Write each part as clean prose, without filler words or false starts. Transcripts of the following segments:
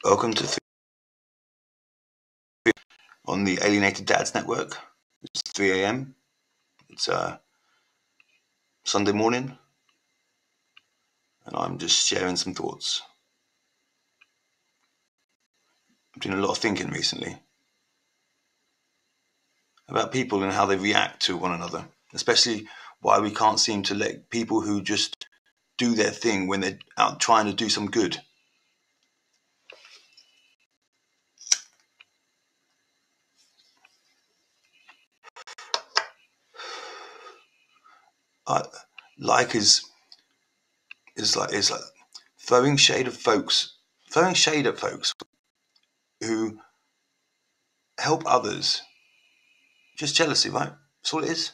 Welcome to on the Alienated Dads Network. It's 3 a.m. It's Sunday morning, and I'm just sharing some thoughts. I'm doing a lot of thinking recently about people and how they react to one another, especially why we can't seem to let people who just do their thing when they're out trying to do some good. Like is like throwing shade at folks who help others. Just jealousy, right? That's all it is.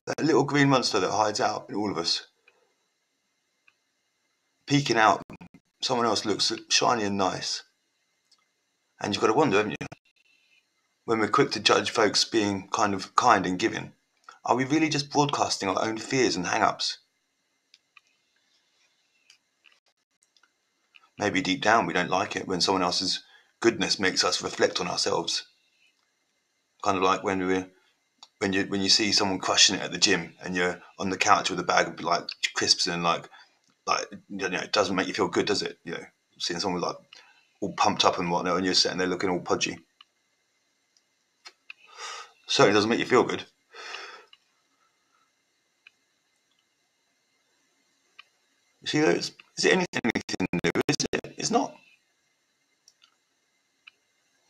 That little green monster that hides out in all of us, peeking out. Someone else looks shiny and nice, and you've got to wonder, haven't you? When we're quick to judge folks being kind and giving, are we really just broadcasting our own fears and hang-ups? Maybe deep down we don't like it when someone else's goodness makes us reflect on ourselves. Kind of like when you see someone crushing it at the gym and you're on the couch with a bag of like crisps and like it doesn't make you feel good, does it? Seeing someone like all pumped up and whatnot, and you're sitting there looking all podgy. Certainly doesn't make you feel good. See, is it anything new? Is it? It's not.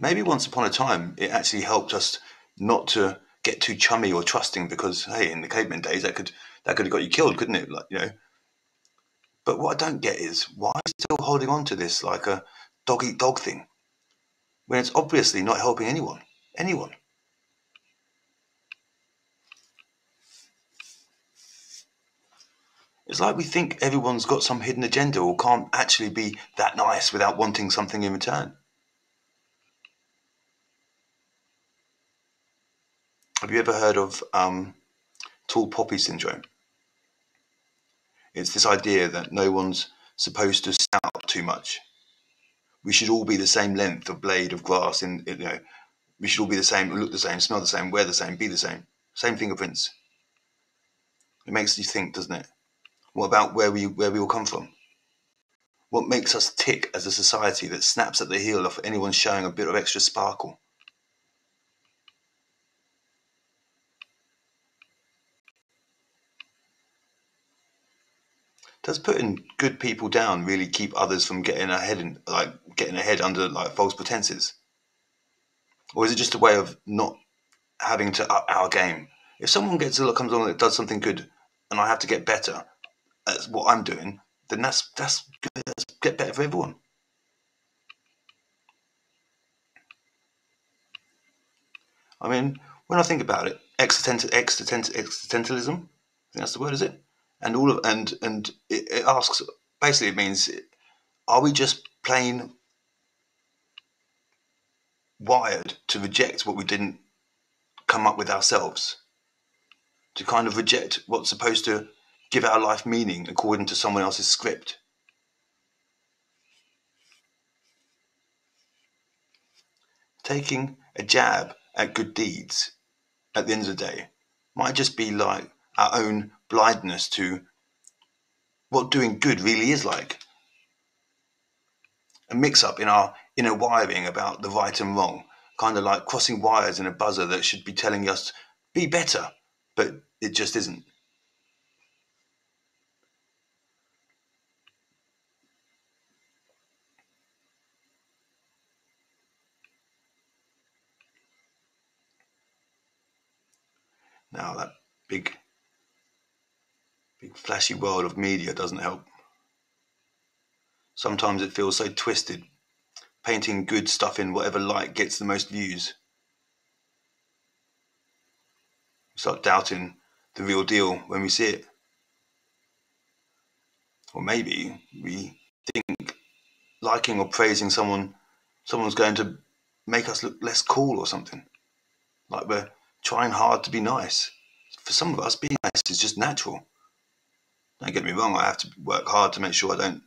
Maybe once upon a time it actually helped us not to get too chummy or trusting, because hey, in the caveman days that could have got you killed, couldn't it? But what I don't get is why are we still holding on to this like a dog eat dog thing when it's obviously not helping anyone. It's like we think everyone's got some hidden agenda or can't actually be that nice without wanting something in return. Have you ever heard of tall poppy syndrome? It's this idea that no one's supposed to stand out too much. We should all be the same length of blade of grass. We should all be the same, look the same, smell the same, wear the same, be the same. Same fingerprints. It makes you think, doesn't it? What about where we all come from? What makes us tick as a society that snaps at the heel of anyone showing a bit of extra sparkle? Does putting good people down really keep others from getting ahead under like false pretenses? Or is it just a way of not having to up our game? If someone comes along that does something good and I have to get better at what I'm doing, then that's good. Let's get better for everyone. I mean, when I think about it, existentialism, I think that's the word, is it? And it asks, basically it means, are we just plain wired to reject what we didn't come up with ourselves? To kind of reject what's supposed to give our life meaning according to someone else's script? Taking a jab at good deeds at the end of the day might just be like our own blindness to what doing good really is like. A mix-up in our inner wiring about the right and wrong, kind of like crossing wires in a buzzer that should be telling us, be better, but it just isn't. Now that big flashy world of media doesn't help. Sometimes it feels so twisted, painting good stuff in whatever light gets the most views. We start doubting the real deal when we see it. Or maybe we think liking or praising someone's going to make us look less cool or something. Like we're trying hard to be nice. For some of us, being nice is just natural. Don't get me wrong, I have to work hard to make sure I don't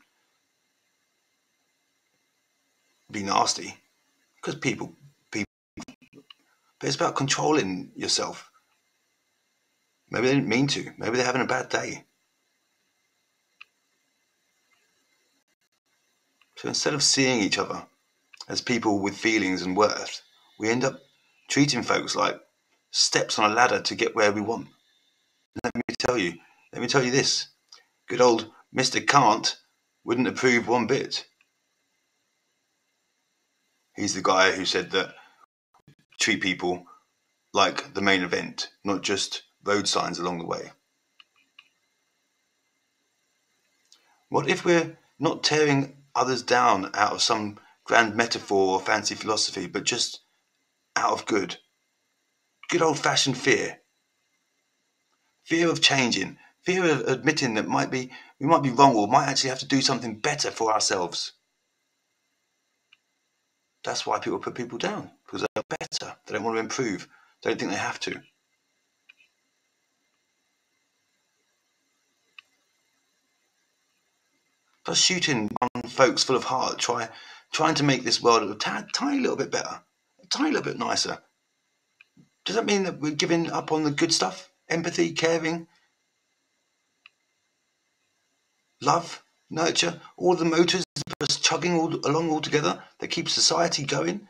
be nasty, because people, but it's about controlling yourself. Maybe they didn't mean to. Maybe they're having a bad day. So instead of seeing each other as people with feelings and worth, we end up treating folks like steps on a ladder to get where we want. Let me tell you this. Good old Mr. Can't wouldn't approve one bit. He's the guy who said that treat people like the main event, not just road signs along the way. What if we're not tearing others down out of some grand metaphor or fancy philosophy, but just out of good old-fashioned fear? Fear of changing, fear of admitting that we might be wrong or might actually have to do something better for ourselves. That's why people put people down, because they're better. They don't want to improve. They don't think they have to. Just shooting on folks full of heart, trying to make this world a tiny little bit better, a tiny little bit nicer. Does that mean that we're giving up on the good stuff? Empathy, caring, love, nurture, all the motors just chugging along all together that keep society going?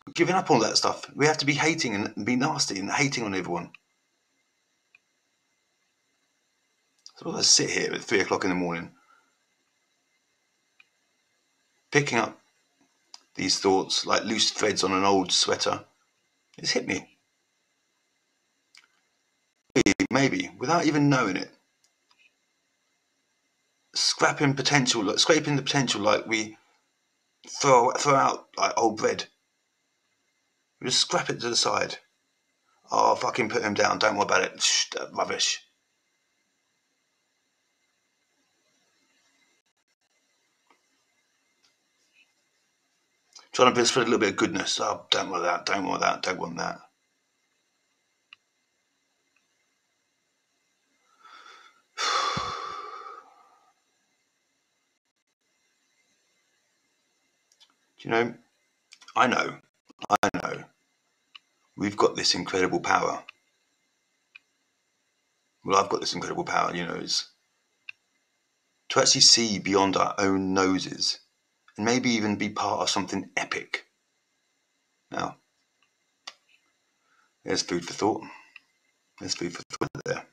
We're giving up on that stuff. We have to be hating and be nasty and hating on everyone. So I sit here at 3 o'clock in the morning, picking up these thoughts like loose threads on an old sweater. It's hit me. Maybe, without even knowing it. Scraping the potential like we throw out like old bread. We just scrap it to the side. Oh, fucking put him down. Don't worry about it. Shh, rubbish. Trying to spread a little bit of goodness. Oh, don't want that. Don't want that. Don't want that. Do you know? I know. We've got this incredible power. Well, I've got this incredible power, is to actually see beyond our own noses and maybe even be part of something epic. Now, there's food for thought. There's food for thought there.